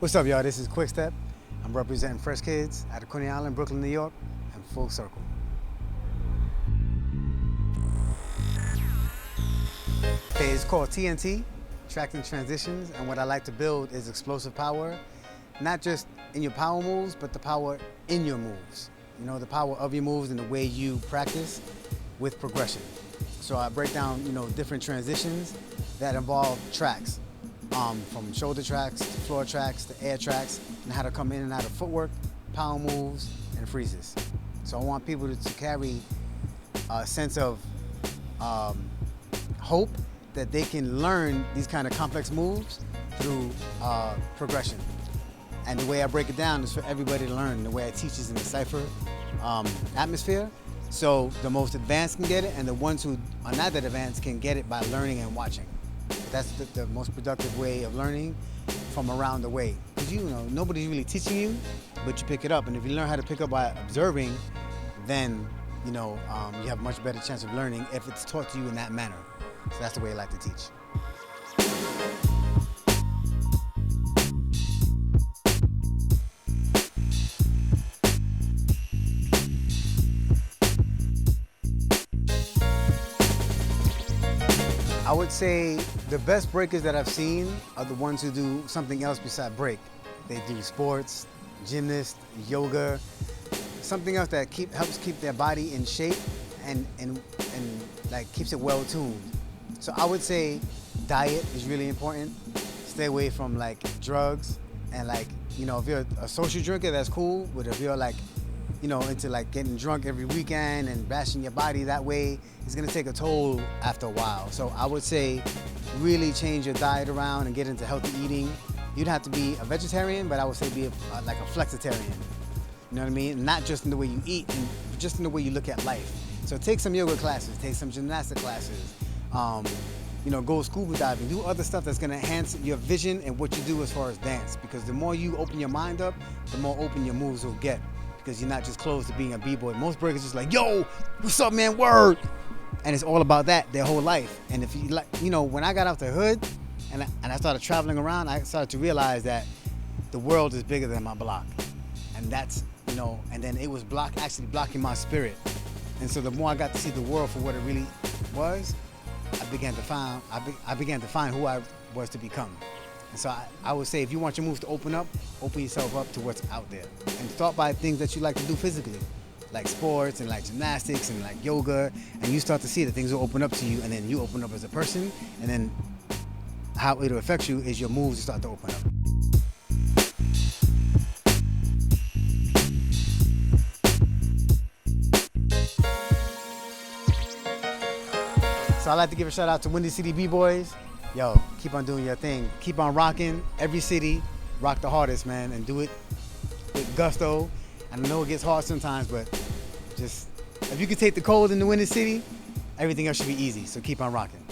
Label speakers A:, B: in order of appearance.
A: What's up, y'all? This is Kwikstep. I'm representing Fresh Kids out of Coney Island, Brooklyn, New York, and Full Circle. Okay, it's called TNT, Tracking Transitions, and what I like to build is explosive power, not just in your power moves, but the power in your moves. You know, the power of your moves and the way you practice with progression. So I break down, different transitions that involve tracks. From shoulder tracks to floor tracks to air tracks, and how to come in and out of footwork, power moves, and freezes. So I want people to carry a sense of hope that they can learn these kind of complex moves through progression. And the way I break it down is for everybody to learn. The way I teach is in a cipher atmosphere. So the most advanced can get it, and the ones who are not that advanced can get it by learning and watching. That's the most productive way of learning from around the way. Because nobody's really teaching you, but you pick it up. And if you learn how to pick up by observing, then you have a much better chance of learning if it's taught to you in that manner. So that's the way I like to teach. I would say the best breakers that I've seen are the ones who do something else besides break. They do sports, gymnasts, yoga, something else that helps keep their body in shape and like keeps it well tuned. So I would say diet is really important. Stay away from like drugs and if you're a social drinker, that's cool. But if you're into getting drunk every weekend and bashing your body that way, it's gonna take a toll after a while. So I would say really change your diet around and get into healthy eating. You'd have to be a vegetarian, but I would say be a flexitarian. You know what I mean? Not just in the way you eat, and just in the way you look at life. So take some yoga classes, take some gymnastic classes, go scuba diving, do other stuff that's gonna enhance your vision and what you do as far as dance. Because the more you open your mind up, the more open your moves will get. Because you're not just close to being a b-boy. Most breakers just like, yo, what's up, man, word? And it's all about that their whole life. And if you when I got out the hood and I started traveling around, I started to realize that the world is bigger than my block. And that's, and then it was actually blocking my spirit. And so the more I got to see the world for what it really was, I began to find who I was to become. And so I would say if you want your moves to open yourself up to what's out there. And start by things that you like to do physically, like sports and like gymnastics and like yoga. And you start to see that things will open up to you, and then you open up as a person. And then how it'll affect you is your moves will start to open up. So I'd like to give a shout out to Windy City B-Boys. Yo, keep on doing your thing. Keep on rocking. Every city, rock the hardest, man, and do it with gusto. I know it gets hard sometimes, but just if you can take the cold in the Windy City, everything else should be easy. So keep on rocking.